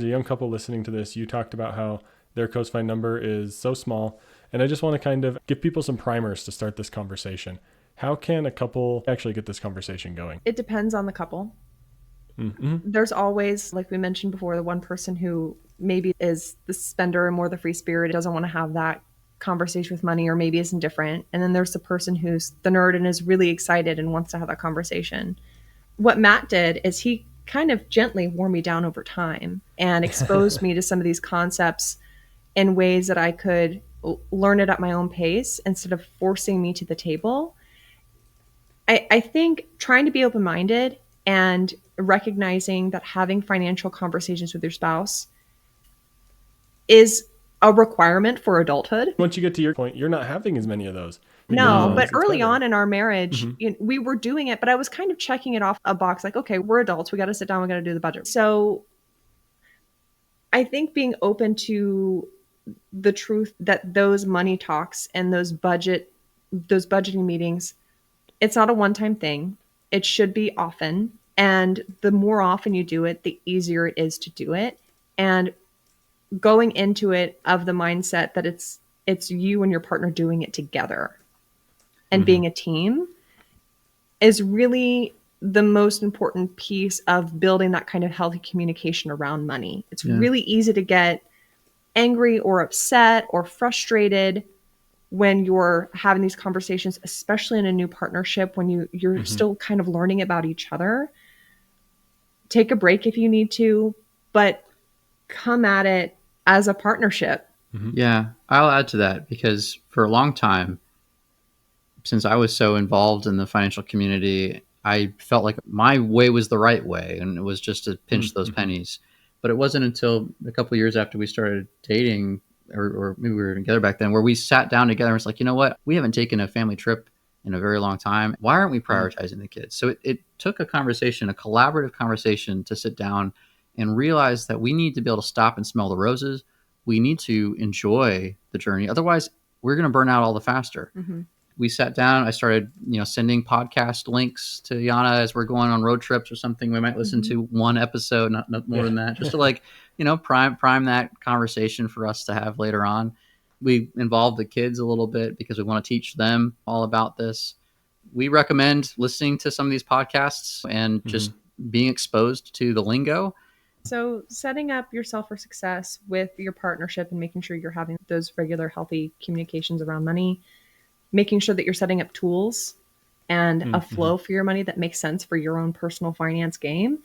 young couple listening to this. You talked about how their CoastFI number is so small. And I just want to kind of give people some primers to start this conversation. How can a couple actually get this conversation going? It depends on the couple. There's always, like we mentioned before, the one person who maybe is the spender and more the free spirit, doesn't want to have that conversation with money, or maybe is indifferent. And then there's the person who's the nerd and is really excited and wants to have that conversation. What Matt did is he kind of gently wore me down over time and exposed me to some of these concepts in ways that I could learn it at my own pace instead of forcing me to the table. I think trying to be open-minded and recognizing that having financial conversations with your spouse is a requirement for adulthood. Once you get to your point, you're not having as many of those. But early on in our marriage, we were doing it, but I was kind of checking it off a box like, okay, we're adults. We got to sit down. We got to do the budget. So I think being open to the truth that those money talks and those budgeting meetings, it's not a one-time thing. It should be often. And the more often you do it, the easier it is to do it. And going into it of the mindset that it's you and your partner doing it together and being a team is really the most important piece of building that kind of healthy communication around money. It's really easy to get angry or upset or frustrated when you're having these conversations, especially in a new partnership, when you're still kind of learning about each other. Take a break if you need to, but come at it as a partnership Yeah, I'll add to that because for a long time, since I was so involved in the financial community, I felt like my way was the right way, and it was just to pinch those pennies. But it wasn't until a couple of years after we started dating, or maybe we were together back then, where we sat down together and was like, you know what? We haven't taken a family trip in a very long time. Why aren't we prioritizing the kids? So it took a conversation, a collaborative conversation, to sit down and realize that we need to be able to stop and smell the roses. We need to enjoy the journey. Otherwise, we're going to burn out all the faster. We sat down. I started, sending podcast links to Yana as we're going on road trips or something. We might listen to one episode, not more than that, just to prime that conversation for us to have later on. We involve the kids a little bit because we want to teach them all about this. We recommend listening to some of these podcasts and just being exposed to the lingo. So setting up yourself for success with your partnership and making sure you're having those regular healthy communications around money, making sure that you're setting up tools and a flow for your money that makes sense for your own personal finance game.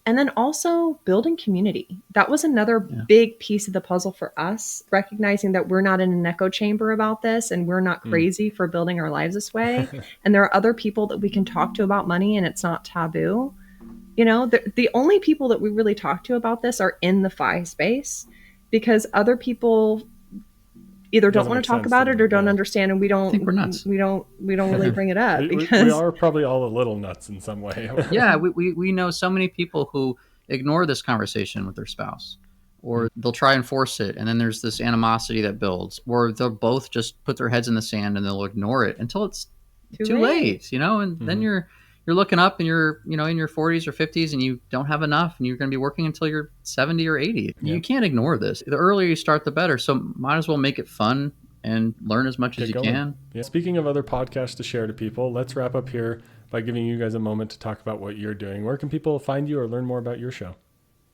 And then also building community. That was another big piece of the puzzle for us, recognizing that we're not in an echo chamber about this and we're not crazy for building our lives this way. And there are other people that we can talk to about money and it's not taboo. The only people that we really talk to about this are in the FI space, because other people either don't want to talk about it or don't understand, and we don't think we're nuts. We don't really bring it up we because are probably all a little nuts in some way. Yeah, we know so many people who ignore this conversation with their spouse, or they'll try and force it, and then there's this animosity that builds, or they'll both just put their heads in the sand and they'll ignore it until it's too late, and then you're looking up and you're in your 40s or 50s and you don't have enough and you're going to be working until you're 70 or 80. You can't ignore this. The earlier you start, the better. So might as well make it fun and learn as much as you can. Yeah. Speaking of other podcasts to share to people, let's wrap up here by giving you guys a moment to talk about what you're doing. Where can people find you or learn more about your show?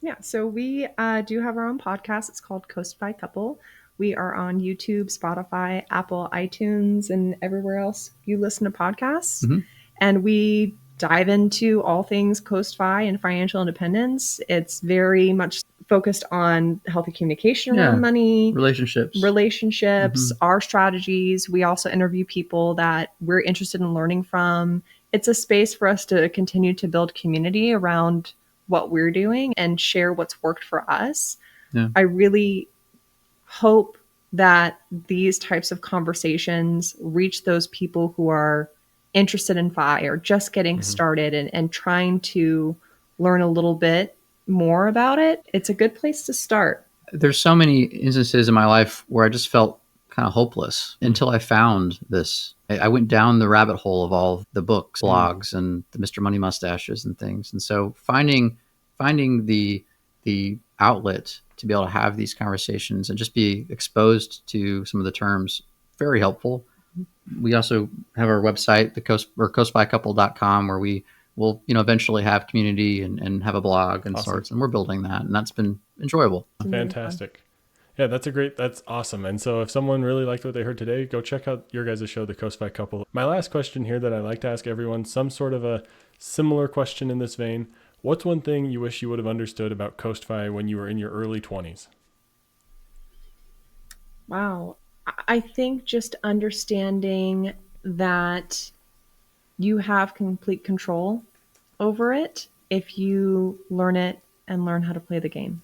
Yeah, so we do have our own podcast. It's called CoastFI Couple. We are on YouTube, Spotify, Apple, iTunes, and everywhere else you listen to podcasts. And we dive into all things CoastFI and financial independence. It's very much focused on healthy communication around money, relationships, our strategies. We also interview people that we're interested in learning from. It's a space for us to continue to build community around what we're doing and share what's worked for us. I really hope that these types of conversations reach those people who are interested in FI or just getting started and trying to learn a little bit more about it. It's a good place to start. There's so many instances in my life where I just felt kind of hopeless until I found this. I went down the rabbit hole of all the books, blogs, and the Mr. Money mustaches and things. And so finding the outlet to be able to have these conversations and just be exposed to some of the terms, very helpful. We also have our website, coastbycouple.com, where we will, eventually have community and have a blog and sorts, and we're building that, and that's been enjoyable. Fantastic. Yeah, that's awesome. And so if someone really liked what they heard today, go check out your guys' show, the CoastFI Couple. My last question here that I like to ask everyone, some sort of a similar question in this vein. What's one thing you wish you would have understood about CoastFI when you were in your early 20s? Wow. I think just understanding that you have complete control over it if you learn it and learn how to play the game.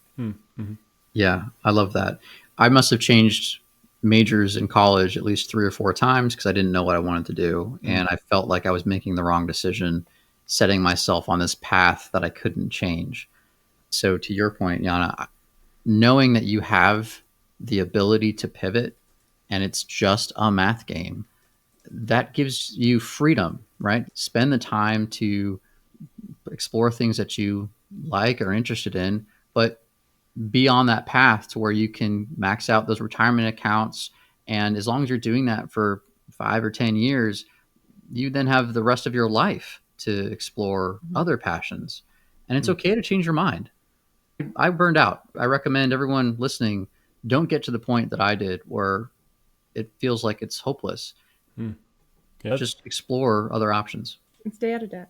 Yeah, I love that. I must have changed majors in college at least 3 or 4 times because I didn't know what I wanted to do. And I felt like I was making the wrong decision, setting myself on this path that I couldn't change. So to your point, Yana, knowing that you have the ability to pivot and it's just a math game, that gives you freedom, right? Spend the time to explore things that you like or are interested in, but be on that path to where you can max out those retirement accounts. And as long as you're doing that for 5 or 10 years, you then have the rest of your life to explore other passions. And it's okay to change your mind. I burned out. I recommend everyone listening, don't get to the point that I did where it feels like it's hopeless. Just explore other options. And stay out of debt.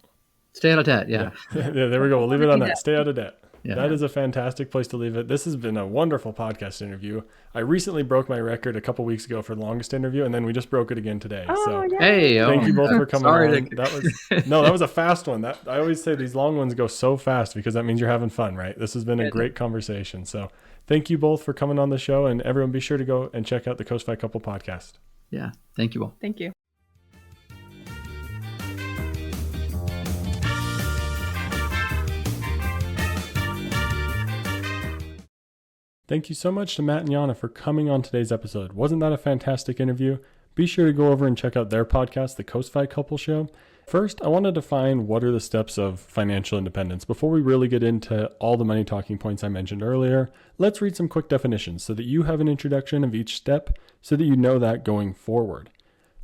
Stay out of debt. Yeah. There we go. We'll leave it on that. Stay out of debt. That is a fantastic place to leave it. This has been a wonderful podcast interview. I recently broke my record a couple weeks ago for the longest interview, and then we just broke it again today. Thank you both for coming on. That was a fast one. I always say these long ones go so fast because that means you're having fun, right? This has been a great conversation. So thank you both for coming on the show, and everyone be sure to go and check out the CoastFI Couple podcast. Yeah. Thank you all. Thank you. Thank you so much to Matt and Yana for coming on today's episode. Wasn't that a fantastic interview? Be sure to go over and check out their podcast, The CoastFI Couple Show. First, I want to define what are the steps of financial independence. Before we really get into all the money talking points I mentioned earlier, let's read some quick definitions so that you have an introduction of each step so that you know that going forward.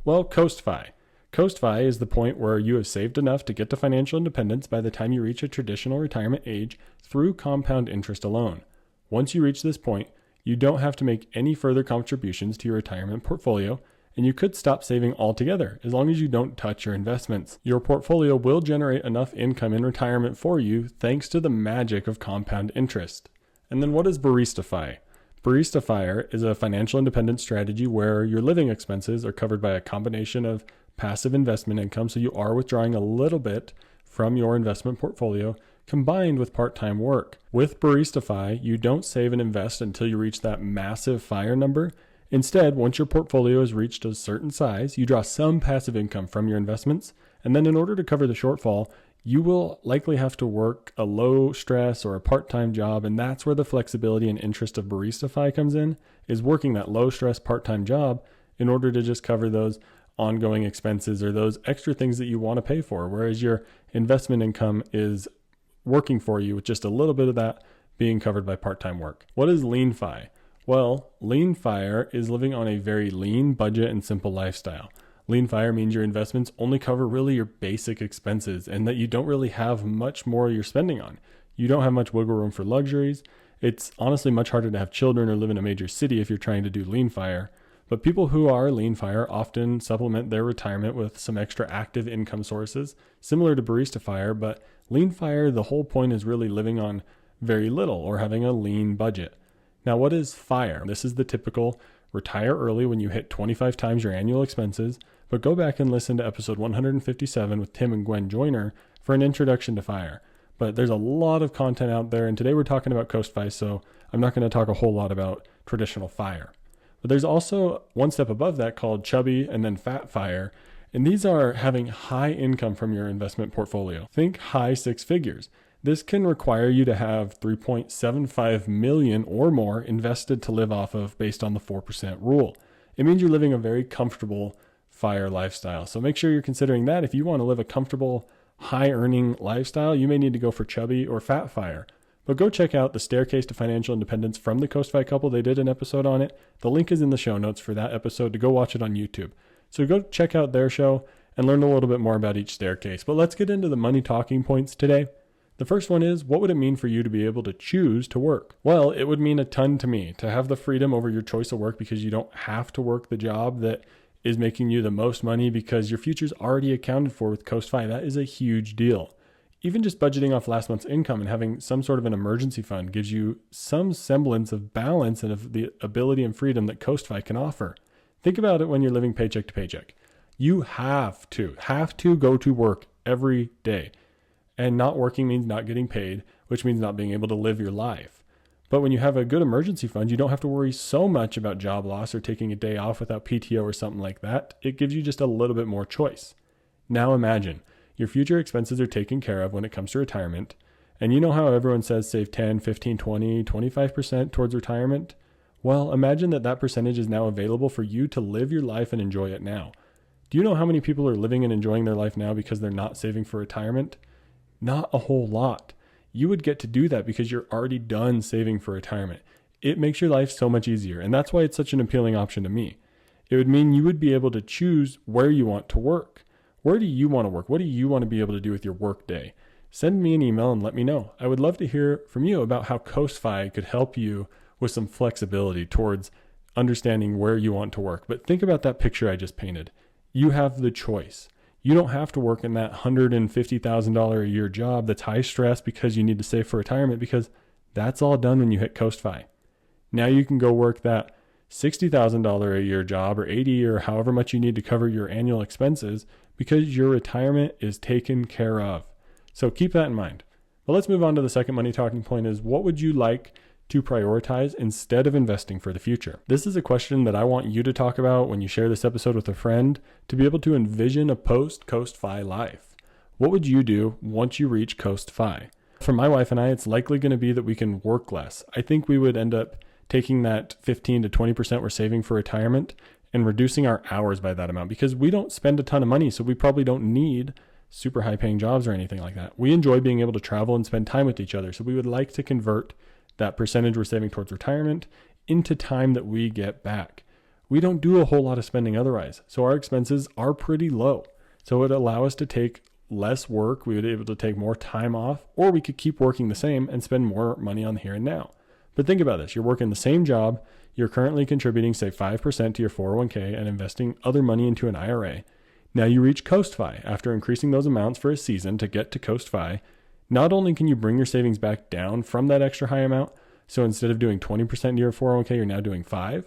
Well, CoastFI. CoastFI is the point where you have saved enough to get to financial independence by the time you reach a traditional retirement age through compound interest alone. Once you reach this point, you don't have to make any further contributions to your retirement portfolio, and you could stop saving altogether as long as you don't touch your investments. Your portfolio will generate enough income in retirement for you thanks to the magic of compound interest. And then what is BaristaFi? BaristaFi is a financial independence strategy where your living expenses are covered by a combination of passive investment income, so you are withdrawing a little bit from your investment portfolio, combined with part-time work. With BaristaFi, you don't save and invest until you reach that massive FIRE number. Instead, once your portfolio has reached a certain size, you draw some passive income from your investments, and then in order to cover the shortfall, you will likely have to work a low stress or a part-time job, and that's where the flexibility and interest of BaristaFi comes in, is working that low stress part-time job in order to just cover those ongoing expenses or those extra things that you want to pay for, whereas your investment income is working for you with just a little bit of that being covered by part-time work. What is LeanFi? Well, LeanFi is living on a very lean budget and simple lifestyle. LeanFi means your investments only cover really your basic expenses and that you don't really have much more you're spending on. You don't have much wiggle room for luxuries. It's honestly much harder to have children or live in a major city if you're trying to do LeanFi. But people who are LeanFi often supplement their retirement with some extra active income sources, similar to BaristaFi, but LeanFi, the whole point is really living on very little or having a lean budget. Now, what is FIRE? This is the typical retire early when you hit 25 times your annual expenses, but go back and listen to episode 157 with Tim and Gwen Joyner for an introduction to FIRE. But there's a lot of content out there, and today we're talking about CoastFi, so I'm not going to talk a whole lot about traditional FIRE. But there's also one step above that called chubby and then fat FIRE, and these are having high income from your investment portfolio. Think high six figures. This can require you to have $3.75 million or more invested to live off of based on the 4% rule. It means you're living a very comfortable FIRE lifestyle. So make sure you're considering that. If you want to live a comfortable, high earning lifestyle, you may need to go for chubby or fat FIRE. But go check out the Staircase to Financial Independence from the CoastFi Couple. They did an episode on it. The link is in the show notes for that episode to go watch it on YouTube. So go check out their show and learn a little bit more about each staircase. But let's get into the money talking points today. The first one is, what would it mean for you to be able to choose to work? Well, it would mean a ton to me to have the freedom over your choice of work because you don't have to work the job that is making you the most money because your future's already accounted for with CoastFi. That is a huge deal. Even just budgeting off last month's income and having some sort of an emergency fund gives you some semblance of balance and of the ability and freedom that CoastFi can offer. Think about it when you're living paycheck to paycheck. You have to go to work every day. And not working means not getting paid, which means not being able to live your life. But when you have a good emergency fund, you don't have to worry so much about job loss or taking a day off without PTO or something like that. It gives you just a little bit more choice. Now imagine your future expenses are taken care of when it comes to retirement. And you know how everyone says save 10, 15, 20, 25% towards retirement? Well, imagine that percentage is now available for you to live your life and enjoy it now. Do you know how many people are living and enjoying their life now because they're not saving for retirement? Not a whole lot. You would get to do that because you're already done saving for retirement. It makes your life so much easier, and that's why it's such an appealing option to me. It would mean you would be able to choose where you want to work. Where do you want to work? What do you want to be able to do with your work day? Send me an email and let me know. I would love to hear from you about how CoastFi could help you with some flexibility towards understanding where you want to work. But think about that picture I just painted. You have the choice. You don't have to work in that $150,000 a year job that's high stress because you need to save for retirement, because that's all done when you hit CoastFI. Now you can go work that $60,000 a year job or 80 or however much you need to cover your annual expenses because your retirement is taken care of. So keep that in mind. But let's move on to the second money talking point is, what would you like to prioritize instead of investing for the future? This is a question that I want you to talk about when you share this episode with a friend, to be able to envision a post-CoastFI life. What would you do once you reach CoastFI? For my wife and I, it's likely going to be that we can work less. I think we would end up taking that 15 to 20% we're saving for retirement and reducing our hours by that amount, because we don't spend a ton of money, so we probably don't need super high paying jobs or anything like that. We enjoy being able to travel and spend time with each other, so we would like to convert that percentage we're saving towards retirement into time that we get back. We don't do a whole lot of spending otherwise, so our expenses are pretty low. So it would allow us to take less work, we would be able to take more time off, or we could keep working the same and spend more money on the here and now. But think about this. You're working the same job. You're currently contributing, say, 5% to your 401k and investing other money into an IRA. Now you reach CoastFI after increasing those amounts for a season to get to CoastFI. Not only can you bring your savings back down from that extra high amount, so instead of doing 20% to your 401k, you're now doing 5%,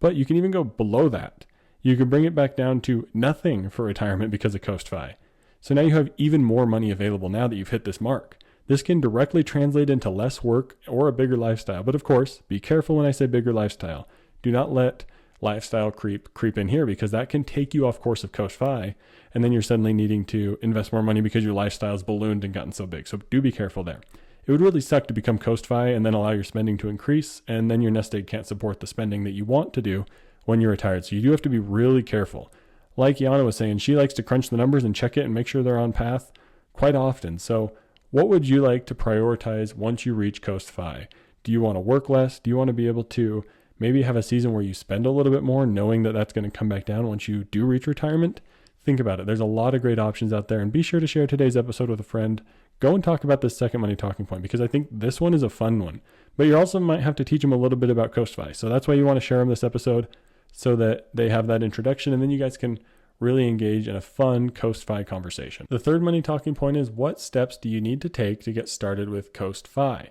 but you can even go below that. You can bring it back down to nothing for retirement because of CoastFI. So now you have even more money available now that you've hit this mark. This can directly translate into less work or a bigger lifestyle. But of course, be careful when I say bigger lifestyle. Do not let lifestyle creep in here, because that can take you off course of CoastFI, and then you're suddenly needing to invest more money because your lifestyle's ballooned and gotten so big. So do be careful there. It would really suck to become CoastFI and then allow your spending to increase, and then your nest egg can't support the spending that you want to do when you're retired. So you do have to be really careful. Like Yana was saying, she likes to crunch the numbers and check it and make sure they're on path quite often. So what would you like to prioritize once you reach CoastFI? Do you want to work less? Do you want to be able to maybe have a season where you spend a little bit more, knowing that that's going to come back down once you do reach retirement? Think about it. There's a lot of great options out there, and be sure to share today's episode with a friend. Go and talk about this second money talking point, because I think this one is a fun one, but you also might have to teach them a little bit about CoastFI. So that's why you want to share them this episode, so that they have that introduction, and then you guys can really engage in a fun CoastFI conversation. The third money talking point is, what steps do you need to take to get started with CoastFI?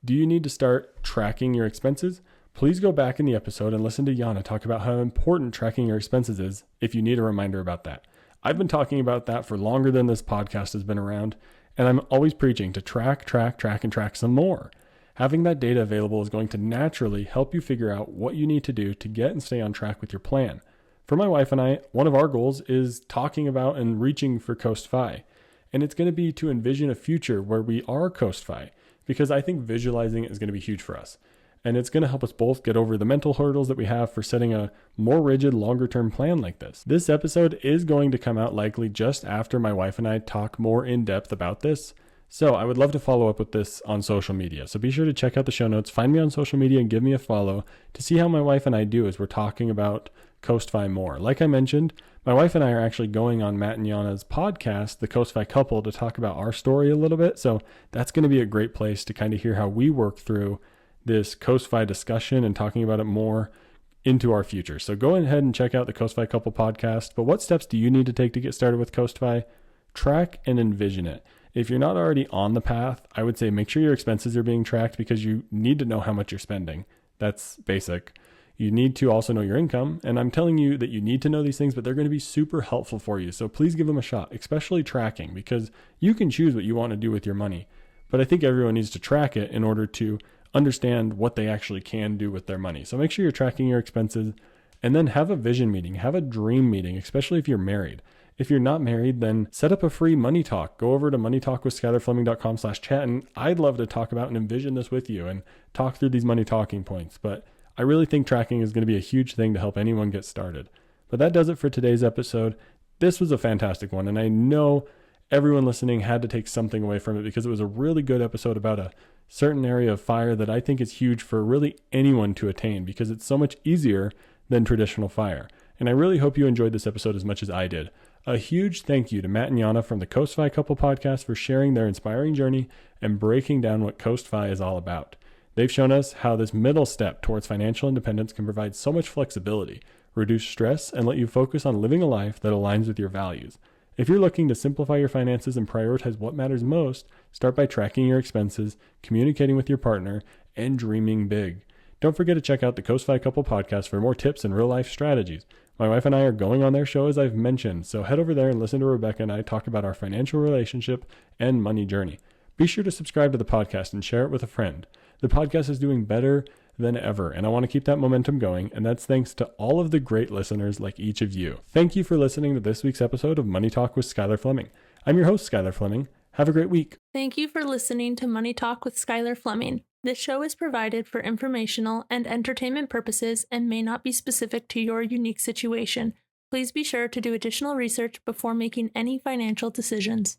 Do you need to start tracking your expenses? Please go back in the episode and listen to Yana talk about how important tracking your expenses is if you need a reminder about that. I've been talking about that for longer than this podcast has been around, and I'm always preaching to track, and track some more. Having that data available is going to naturally help you figure out what you need to do to get and stay on track with your plan. For my wife and I, one of our goals is talking about and reaching for CoastFI. And it's going to be to envision a future where we are CoastFI, because I think visualizing it is going to be huge for us. And it's going to help us both get over the mental hurdles that we have for setting a more rigid, longer term plan like this. This episode is going to come out likely just after my wife and I talk more in depth about this. So I would love to follow up with this on social media. So be sure to check out the show notes, find me on social media, and give me a follow to see how my wife and I do as we're talking about CoastFI more. Like I mentioned, my wife and I are actually going on Matt and Yana's podcast, The CoastFI Couple, to talk about our story a little bit. So that's going to be a great place to kind of hear how we work through this CoastFI discussion and talking about it more into our future. So go ahead and check out the CoastFI Couple podcast. But what steps do you need to take to get started with CoastFI? Track and envision it. If you're not already on the path, I would say make sure your expenses are being tracked, because you need to know how much you're spending. That's basic. You need to also know your income. And I'm telling you that you need to know these things, but they're going to be super helpful for you. So please give them a shot, especially tracking, because you can choose what you want to do with your money. But I think everyone needs to track it in order to understand what they actually can do with their money. So make sure you're tracking your expenses, and then have a vision meeting, have a dream meeting, especially if you're married. If you're not married, then set up a free money talk. Go over to moneytalkwithskylerfleming.com/chat, and I'd love to talk about and envision this with you and talk through these money talking points. But I really think tracking is going to be a huge thing to help anyone get started. But that does it for today's episode. This was a fantastic one, and I know everyone listening had to take something away from it, because it was a really good episode about a certain area of fire that I think is huge for really anyone to attain, because it's so much easier than traditional fire. And I really hope you enjoyed this episode as much as I did. A huge thank you to Matt and Yana from the CoastFI Couple podcast for sharing their inspiring journey and breaking down what CoastFI is all about. They've shown us how this middle step towards financial independence can provide so much flexibility, reduce stress, and let you focus on living a life that aligns with your values. If you're looking to simplify your finances and prioritize what matters most, start by tracking your expenses, communicating with your partner, and dreaming big. Don't forget to check out the CoastFI Couple podcast for more tips and real-life strategies. My wife and I are going on their show, as I've mentioned, so head over there and listen to Rebecca and I talk about our financial relationship and money journey. Be sure to subscribe to the podcast and share it with a friend. The podcast is doing better than ever, and I want to keep that momentum going, and that's thanks to all of the great listeners like each of you. Thank you for listening to this week's episode of Money Talk with Skyler Fleming. I'm your host, Skyler Fleming. Have a great week. Thank you for listening to Money Talk with Skyler Fleming. This show is provided for informational and entertainment purposes and may not be specific to your unique situation. Please be sure to do additional research before making any financial decisions.